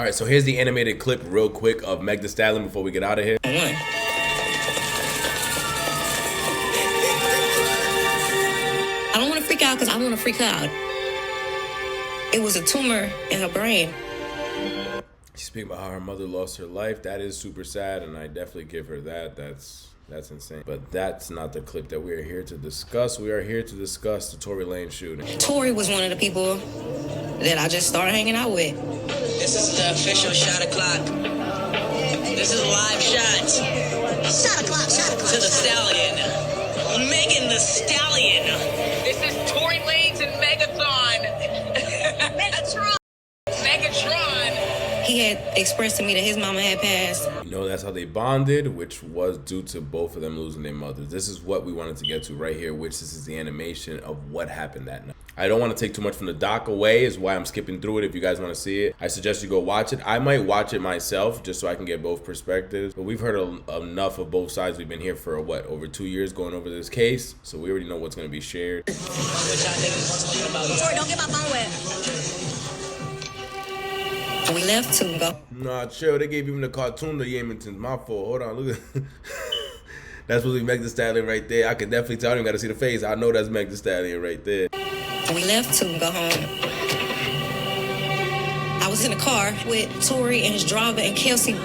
All right, so here's the animated clip real quick of Meg Thee Stallion before we get out of here. I don't want to freak out because I don't want to freak out. It was a tumor in her brain. She's speaking about how her mother lost her life. That is super sad, and I definitely give her that. That's insane. But that's not the clip that we are here to discuss. We are here to discuss the Tory Lanez shooting. Tory was one of the people that I just started hanging out with. This is the official shot o'clock. This is live shots. Shot o'clock. To the Stallion. Megan Thee Stallion. This is Tory Lanez and Megatron. Megatron. He had expressed to me that his mama had passed. You know, that's how they bonded, which was due to both of them losing their mothers. This is what we wanted to get to right here, which this is the animation of what happened that night. I don't want to take too much from the doc away, is why I'm skipping through it. If you guys want to see it, I suggest you go watch it. I might watch it myself just so I can get both perspectives. But we've heard enough of both sides. We've been here for, what, over 2 years going over this case. So we already know what's going to be shared. Tory, don't get my phone wet. We left to go. Nah, chill. They gave even the cartoon to Yementons. My fault. Hold on. Look at that's supposed to be Meg Thee Stallion right there. I can definitely tell. I don't got to see the face. I know that's Meg Thee Stallion right there. We left to go home. I was in the car with Tory and his driver and Kelsey.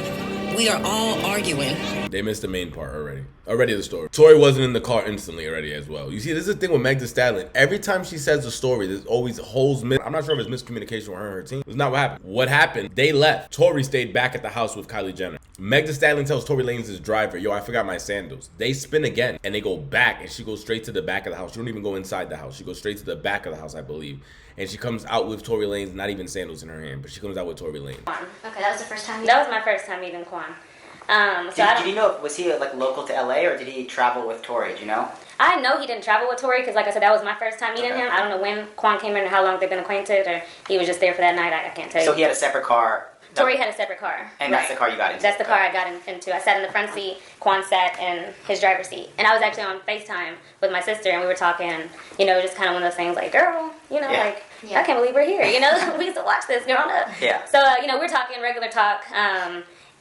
We are all arguing. They missed the main part already. Already the story. Tory wasn't in the car instantly already as well. You see, this is the thing with Meg Thee Stallion. Every time she says the story, there's always holes missed. I'm not sure if it's miscommunication with her and her team. It's not what happened. What happened? They left. Tory stayed back at the house with Kylie Jenner. Meg Thee Stallion tells Tory Lanez's driver, yo, I forgot my sandals. They spin again and they go back and she goes straight to the back of the house. She don't even go inside the house. She goes straight to the back of the house, I believe. And she comes out with Tory Lanez, not even sandals in her hand, but she comes out with Tory Lanez. Okay, that was the first time? That was my first time meeting Quan. Did you know, was he like local to LA or did he travel with Tory? Do you know? I know he didn't travel with Tory because, like I said, that was my first time meeting him. I don't know when Quan came in or how long they've been acquainted, or he was just there for that night. I can't tell you. So he had a separate car. Tory had a separate car. And that's the car you got into? That's the car I got into. I sat in the front seat, Quan sat in his driver's seat. And I was actually on FaceTime with my sister, and we were talking, you know, just kind of one of those things like, girl, you know, I can't believe we're here, you know? We used to watch this growing up. Yeah. So, you know, we're talking regular talk.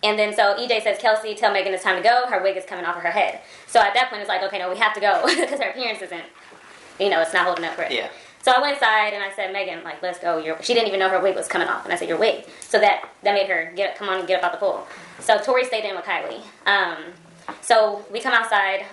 And then so EJ says, Kelsey, tell Megan it's time to go. Her wig is coming off of her head. So at that point, it's like, okay, no, we have to go because her appearance isn't, you know, it's not holding up right. Yeah. So I went inside and I said, Megan, like, let's go. She didn't even know her wig was coming off. And I said, your wig. So that made her come on and get up out the pool. So Tory stayed in with Kylie. So we come outside.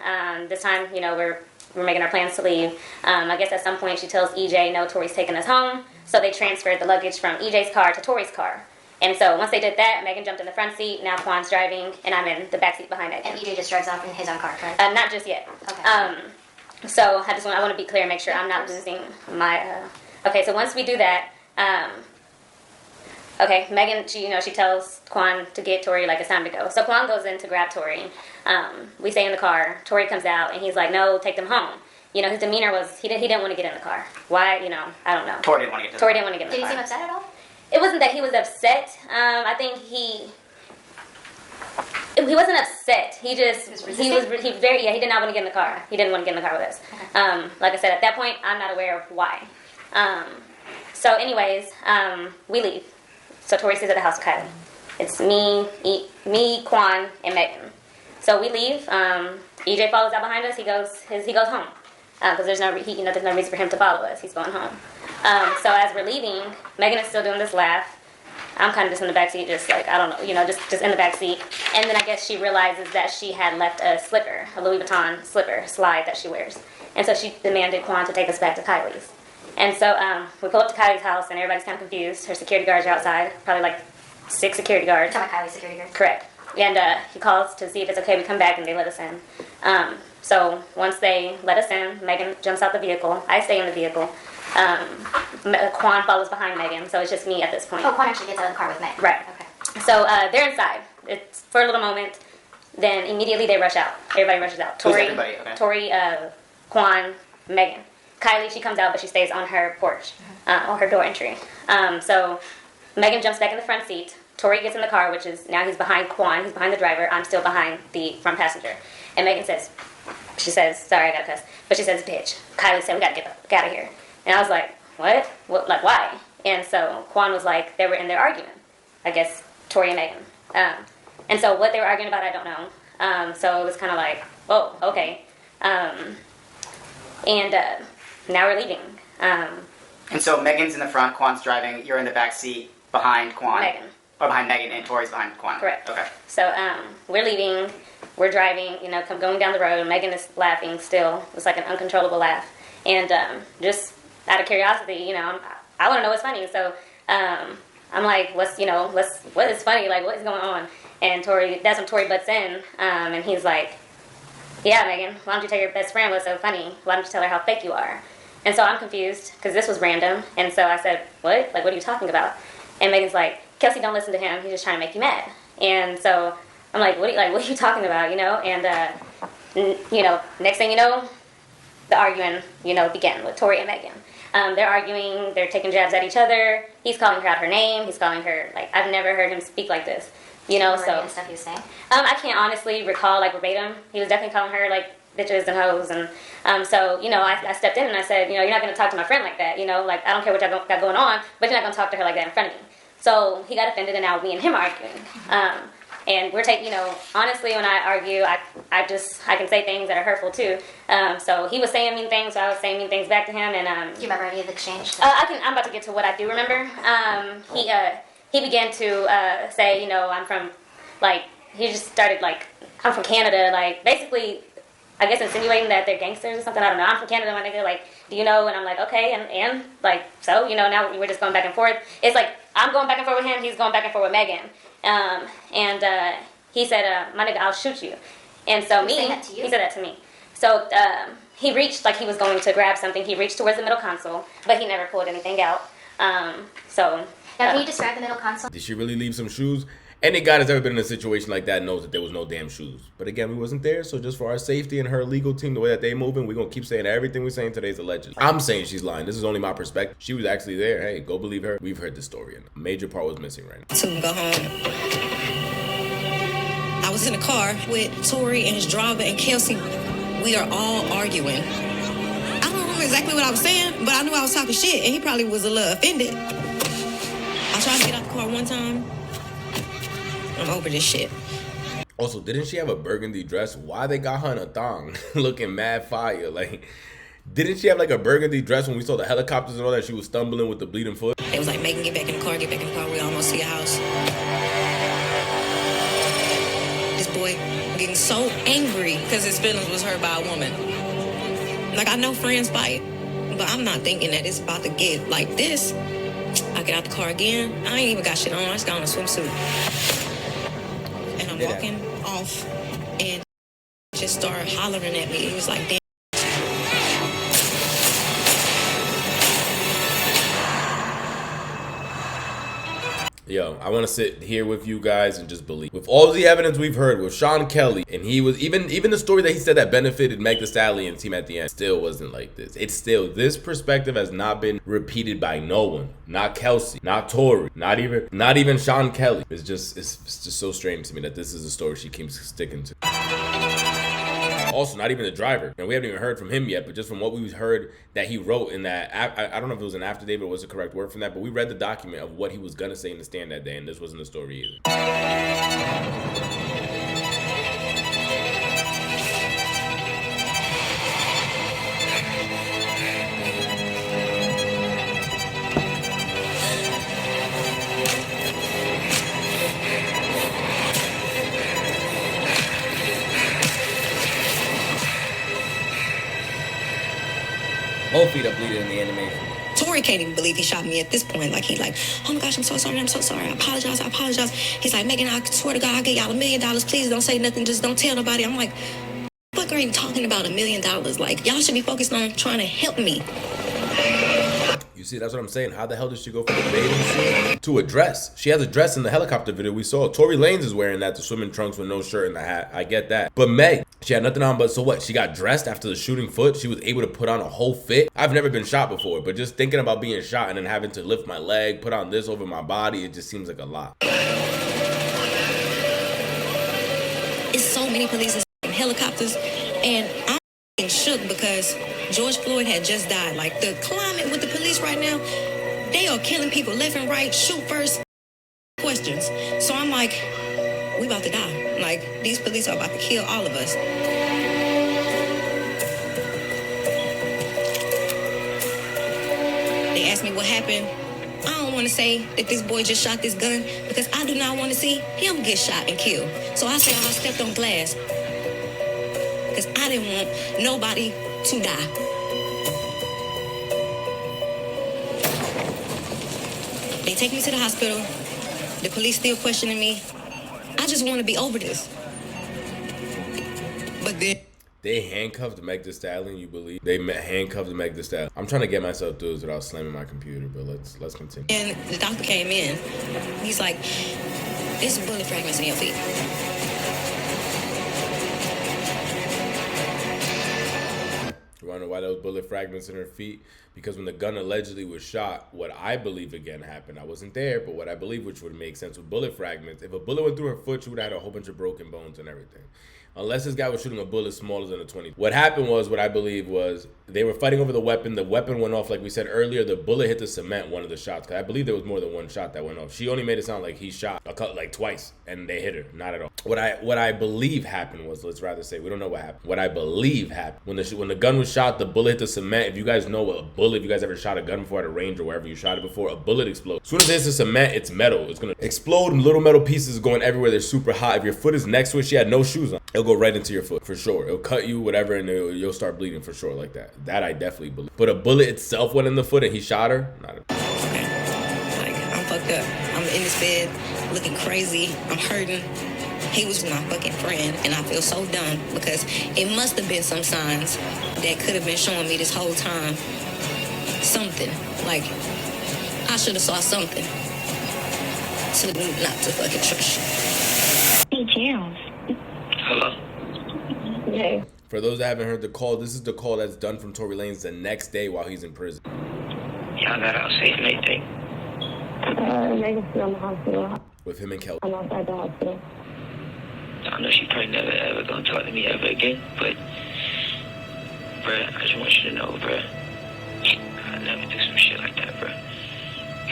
This time, you know, we're making our plans to leave. I guess at some point she tells EJ, no, Tory's taking us home. So they transferred the luggage from EJ's car to Tory's car. And so once they did that, Megan jumped in the front seat. Now Quan's driving, and I'm in the back seat behind Megan. And EJ just drives off in his own car, correct? Not just yet. Okay. So I want to be clear, make sure I'm not losing my. Okay, so once we do that, okay, Megan, she tells Quan to get Tory, like, it's time to go. So Quan goes in to grab Tory. We stay in the car. Tory comes out, and he's like, no, take them home. You know, his demeanor was he didn't want to get in the car. Why? You know, I don't know. Tory didn't want to get in the car. Tory didn't want to get in the car. Did he seem upset at all? It wasn't that he was upset. I think he wasn't upset. He just he did not want to get in the car. He didn't want to get in the car with us. Okay. Like I said, at that point, I'm not aware of why. So anyways, we leave. So Tory stays at the house with Kylie. It's me, Quan, and Megan. So we leave. EJ follows out behind us. He goes home because there's no reason for him to follow us. He's going home. So as we're leaving, Megan is still doing this laugh. I'm kind of just in the backseat, just like, I don't know, you know, just in the backseat. And then I guess she realizes that she had left a slipper, a Louis Vuitton slide that she wears. And so she demanded Quan to take us back to Kylie's. And so we pull up to Kylie's house, and everybody's kind of confused. Her security guards are outside, probably like 6 security guards. You're talking about Kylie's security guards? Correct. And he calls to see if it's okay we come back, and they let us in. So once they let us in, Megan jumps out the vehicle. I stay in the vehicle. Quan follows behind Megan, so it's just me at this point. Oh, Quan actually gets out of the car with Meg. Right. Okay. So they're inside. It's for a little moment. Then immediately they rush out. Everybody rushes out. Tory, Okay. Tory, Quan, Megan. Kylie, she comes out, but she stays on her porch, or her door entry. So Megan jumps back in the front seat. Tory gets in the car, which is now he's behind Quan. He's behind the driver. I'm still behind the front passenger. And Megan says, sorry, I gotta cuss, but she says, bitch. Kylie said, we gotta get out of here. And I was like, what? Like, why? And so Quan was like, they were in there arguing. I guess, Tory and Megan. And so what they were arguing about, I don't know. So it was kind of like, oh, okay. And now we're leaving. And so Megan's in the front, Quan's driving, you're in the back seat behind Quan. Megan. Or behind Megan, and Tori's behind Quan. Correct. Okay. So we're leaving. We're driving, going down the road. Megan is laughing still. It's like an uncontrollable laugh. And just out of curiosity, I want to know what's funny. So I'm like, what is funny? Like, what is going on? And that's when Tory butts in, and he's like, yeah, Megan, why don't you tell your best friend what's so funny? Why don't you tell her how fake you are? And so I'm confused, because this was random. And so I said, what? Like, what are you talking about? And Megan's like, Kelsey, don't listen to him. He's just trying to make you mad. And so I'm like, what are you talking about, And, next thing you know, the arguing, began with Tory and Megan. They're arguing. They're taking jabs at each other. He's calling her out her name. He's calling her, like, I've never heard him speak like this. So stuff he was saying. I can't honestly recall like verbatim. He was definitely calling her like bitches and hoes, and so I stepped in and I said, you're not going to talk to my friend like that. Like, I don't care what y'all got going on, but you're not going to talk to her like that in front of me. So he got offended, and now me and him are arguing. And we're taking, honestly, when I argue, I can say things that are hurtful too. So he was saying mean things, so I was saying mean things back to him. And do you remember any of the exchange? I'm about to get to what I do remember. He began to say, I'm from, like, he just started, like, I'm from Canada, like, basically, I guess insinuating that they're gangsters or something. I don't know. I'm from Canada, my nigga. Like, do you know? And I'm like, okay, and like, so, now we're just going back and forth. It's like, I'm going back and forth with him, he's going back and forth with Megan. And he said, my nigga, I'll shoot you. And so He said that to you? He said that to me. So he reached, like he was going to grab something. He reached towards the middle console, but he never pulled anything out. Now, can you describe the middle console? Did she really leave some shoes? Any guy that's ever been in a situation like that knows that there was no damn shoes. But again, we wasn't there, so just for our safety and her legal team, the way that they moving, we're going to keep saying everything we're saying today's alleged. I'm saying she's lying. This is only my perspective. She was actually there. Hey, go believe her. We've heard the story, and a major part was missing right now. To go home. I was in a car with Tory and his driver and Kelsey. We are all arguing. I don't remember exactly what I was saying, but I knew I was talking shit, and he probably was a little offended. I tried to get out the car one time. I'm over this shit. Also, didn't she have a burgundy dress? Why they got her in a thong looking mad fire? Like, didn't she have like a burgundy dress when we saw the helicopters and all that? She was stumbling with the bleeding foot. It was like, Megan, get back in the car, we almost see a house. This boy getting so angry because his feelings was hurt by a woman. Like, I know friends fight, but I'm not thinking that it's about to get like this. I get out the car again. I ain't even got shit on. I just got on a swimsuit. And I'm walking off and just started hollering at me. It was like, damn. Yo, I want to sit here with you guys and just believe. With all the evidence we've heard with Sean Kelly, and he was even the story that he said that benefited Meg Thee Stallion team at the end still wasn't like this. It's still, this perspective has not been repeated by no one. Not Kelsey, not Tory, not even Sean Kelly. It's just so strange to me that this is the story she keeps sticking to. Also, not even the driver. And we haven't even heard from him yet, but just from what we heard that he wrote in that, I don't know if it was an affidavit or was the correct word from that, but we read the document of what he was going to say in the stand that day, and this wasn't the story either. Both feet are bleeding in the animation. Tory can't even believe he shot me at this point. Like, he's like, oh my gosh, I'm so sorry, I apologize. He's like, Megan, I swear to God, I'll get y'all $1 million. Please don't say nothing, just don't tell nobody. I'm like, what the fuck are you talking about $1 million? Like, y'all should be focused on trying to help me. You see, that's what I'm saying. How the hell did she go from the bathing suit to a dress? She has a dress in the helicopter video we saw. Tory Lanez is wearing that, the swimming trunks with no shirt and the hat. I get that. But Meg, she had nothing on, but so what? She got dressed after the shooting foot. She was able to put on a whole fit. I've never been shot before, but just thinking about being shot and then having to lift my leg, put on this over my body, it just seems like a lot. It's so many police and helicopters, and I'm shook because George Floyd had just died. Like, the climate with the police right now, they are killing people left and right. Shoot first, question. decisions. So I'm like, we about to die. Like, these police are about to kill all of us. They asked me what happened. I don't want to say that this boy just shot this gun because I do not want to see him get shot and killed. So I say I stepped on glass because I didn't want nobody to die. They take me to the hospital. The police still questioning me. I just want to be over this. But then they handcuffed Meg Thee Stallion, you believe? They handcuffed Meg Thee Stallion. I'm trying to get myself through this without slamming my computer, but let's continue. And the doctor came in. He's like, there's bullet fragments in your feet. You wanna know why those bullet fragments in her feet? Because when the gun allegedly was shot, what I believe again happened, I wasn't there, but what I believe, which would make sense with bullet fragments, if a bullet went through her foot, she would have had a whole bunch of broken bones and everything. Unless this guy was shooting a bullet smaller than a 20. What happened was, what I believe was, they were fighting over the weapon. The weapon went off, like we said earlier. The bullet hit the cement, one of the shots. Cause I believe there was more than one shot that went off. She only made it sound like he shot like twice, and they hit her. Not at all. What I believe happened was, let's rather say, we don't know what happened. What I believe happened, when the gun was shot, the bullet hit the cement. If you guys know what a bullet, if you guys ever shot a gun before at a range or wherever you shot it before, a bullet explodes. As soon as it hits the cement, it's metal. It's gonna explode. Little metal pieces going everywhere. They're super hot. If your foot is next to it, she had no shoes on. It'll go right into your foot for sure. It'll cut you, whatever, and you'll start bleeding for sure like that. That I definitely believe. But a bullet itself went in the foot and he shot her. Not a like, I'm fucked up. I'm in this bed looking crazy. I'm hurting. He was my fucking friend, and I feel so dumb because it must have been some signs that could have been showing me this whole time. Something. Like, I should have saw something to not to fucking trust. Hey, James. Hello? Hey. For those that haven't heard the call, this is the call that's done from Tory Lanez the next day while he's in prison. Y'all got out safe and anything? Megan's still in the hospital. With him and Kelly. I'm outside the hospital. I know she probably never ever gonna talk to me ever again, but, bruh, I just want you to know, bruh, I never do some shit like that, bruh.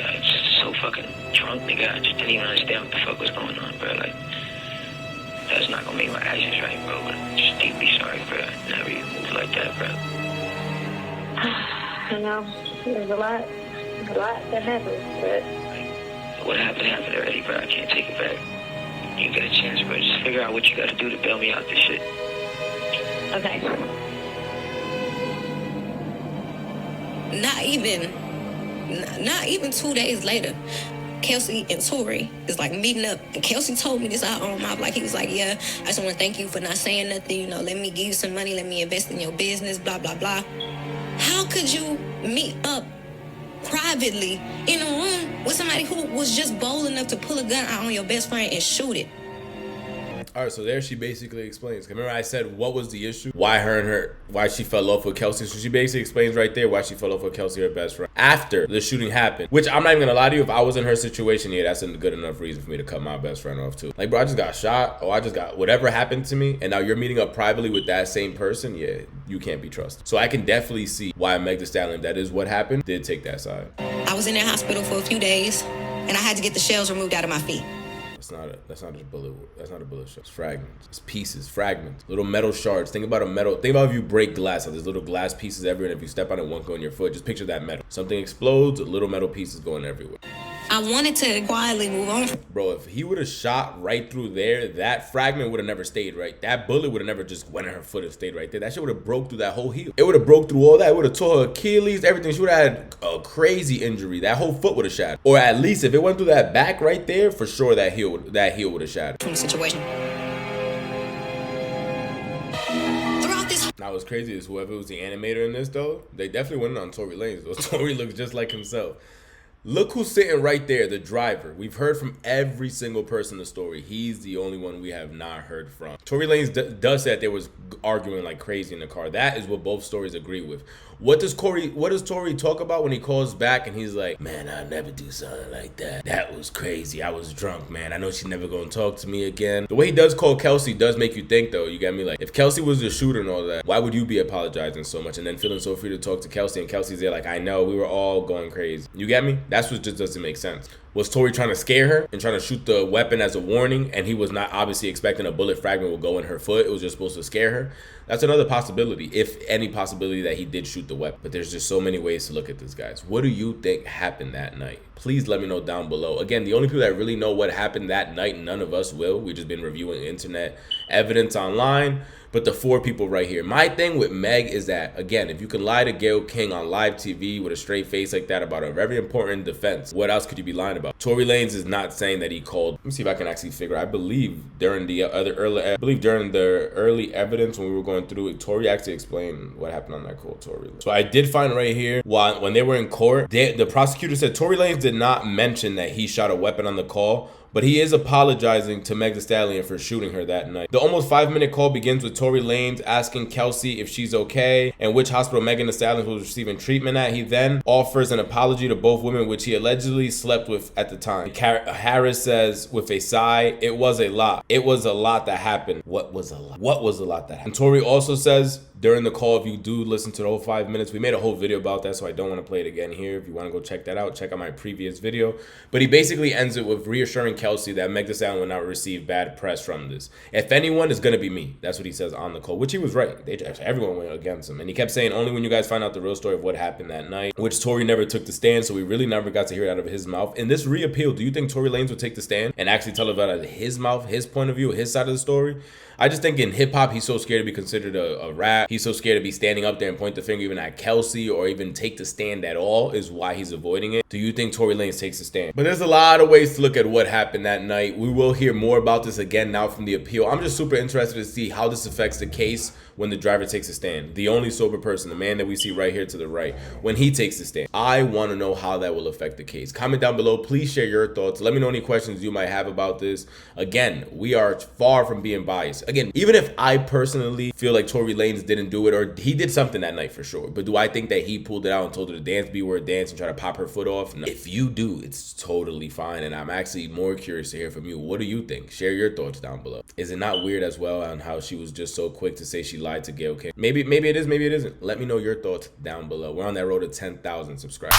I was just so fucking drunk, nigga. I just didn't even understand what the fuck was going on, bruh. Like, that's not gonna make my actions right, bro, but I'm just deeply sorry, bruh. I never even moved like that, bruh. I know. There's a lot that happened, but What happened already, bro. I can't take it back. You get a chance, bro. Just figure out what you gotta do to bail me out this shit. okay. Not even 2 days later, Kelsey and Tory is like meeting up, and Kelsey told me this out on my like he was like, yeah, I just want to thank you for not saying nothing, you know, let me give you some money, let me invest in your business, blah blah blah. How could you meet up privately in a room with somebody who was just bold enough to pull a gun out on your best friend and shoot it? All right, so there she basically explains. Remember I said what was the issue? Why she fell off with Kelsey. So she basically explains right there why she fell off with Kelsey, her best friend, after the shooting happened. Which I'm not even gonna lie to you, if I was in her situation, yeah, that's a good enough reason for me to cut my best friend off too. Like, bro, I just got shot, or I just got whatever happened to me, and now you're meeting up privately with that same person, yeah, you can't be trusted. So I can definitely see why Meg Thee Stallion, that is what happened, did take that side. I was in that hospital for a few days, and I had to get the shells removed out of my feet. That's not a bullet. That's not a bullet shell. It's fragments. It's pieces, fragments, little metal shards. Think about if you break glass, there's little glass pieces everywhere, and if you step on it, one go in your foot. Just picture that metal. Something explodes, little metal pieces going everywhere. I wanted to quietly move on. Bro, if he would have shot right through there, that fragment would have never stayed right. That bullet would have never just went in her foot and stayed right there. That shit would have broke through that whole heel. It would have broke through all that. It would have tore her Achilles, everything. She would have had a crazy injury. That whole foot would have shattered. Or at least if it went through that back right there, for sure that heel would have shattered. From the situation. Throughout this. Now what's crazy is whoever was the animator in this though, they definitely went on Tory Lanez. Though. Tory looks just like himself. Look who's sitting right there, the driver. We've heard from every single person in the story. He's the only one we have not heard from. Tory Lanez does say that they was arguing like crazy in the car. That is what both stories agree with. What does Tory talk about when he calls back and he's like, man, I'll never do something like that. That was crazy. I was drunk, man. I know she's never gonna talk to me again. The way he does call Kelsey does make you think though. You get me? Like, if Kelsey was the shooter and all that, why would you be apologizing so much and then feeling so free to talk to Kelsey, and Kelsey's there like, I know, we were all going crazy. You get me? That's what just doesn't make sense. Was Tory trying to scare her and trying to shoot the weapon as a warning, and he was not obviously expecting a bullet fragment will go in her foot? It was just supposed to scare her. That's another possibility, if any possibility, that he did shoot the weapon. But there's just so many ways to look at this, guys. What do you think happened that night? Please let me know down below. Again, the only people that really know what happened that night, none of us will. We've just been reviewing internet evidence online. But the 4 people right here. My thing with Meg is that, again, if you can lie to Gayle King on live TV with a straight face like that about a very important defense, what else could you be lying about? Tory Lanez is not saying that he called. Let me see if I can actually figure. I believe during the early evidence when we were going through it, Tory actually explained what happened on that call. Tory. So I did find right here when they were in court, the prosecutor said Tory Lanez did not mention that he shot a weapon on the call, but he is apologizing to Meg Thee Stallion for shooting her that night. The almost 5-minute call begins with Tory Lanez asking Kelsey if she's okay and which hospital Megan Thee Stallion was receiving treatment at. He then offers an apology to both women, which he allegedly slept with at the time. Harris says with a sigh, "It was a lot. It was a lot that happened." What was a lot? What was a lot that happened? And Tory also says during the call, if you do listen to the whole 5 minutes, we made a whole video about that, so I don't want to play it again here. If you want to go check that out, check out my previous video. But he basically ends it with reassuring Kelsey that Meg Thee Stallion will not receive bad press from this. If anyone, it's going to be me. That's what he says on the call, which he was right. Everyone went against him. And he kept saying, only when you guys find out the real story of what happened that night, which Tory never took the stand, so we really never got to hear it out of his mouth. In this reappeal, do you think Tory Lanez would take the stand and actually tell it out of his mouth, his point of view, his side of the story? I just think in hip-hop, he's so scared to be considered a rap. He's so scared to be standing up there and point the finger even at Kelsey or even take the stand at all is why he's avoiding it. Do you think Tory Lanez takes the stand? But there's a lot of ways to look at what happened that night. We will hear more about this again now from the appeal. I'm just super interested to see how this affects the case when the driver takes a stand. The only sober person, the man that we see right here to the right, when he takes the stand. I want to know how that will affect the case. Comment down below. Please share your thoughts. Let me know any questions you might have about this. Again, we are far from being biased. Again, even if I personally feel like Tory Lanez didn't do it, or he did something that night for sure, but do I think that he pulled it out and told her to dance B-word dance and try to pop her foot off? No. If you do, it's totally fine, and I'm actually more curious to hear from you. What do you think? Share your thoughts down below. Is it not weird as well on how she was just so quick to say she lied to Gayle King? Maybe it is, maybe it isn't. Let me know your thoughts down below. We're on that road to 10,000 subscribers.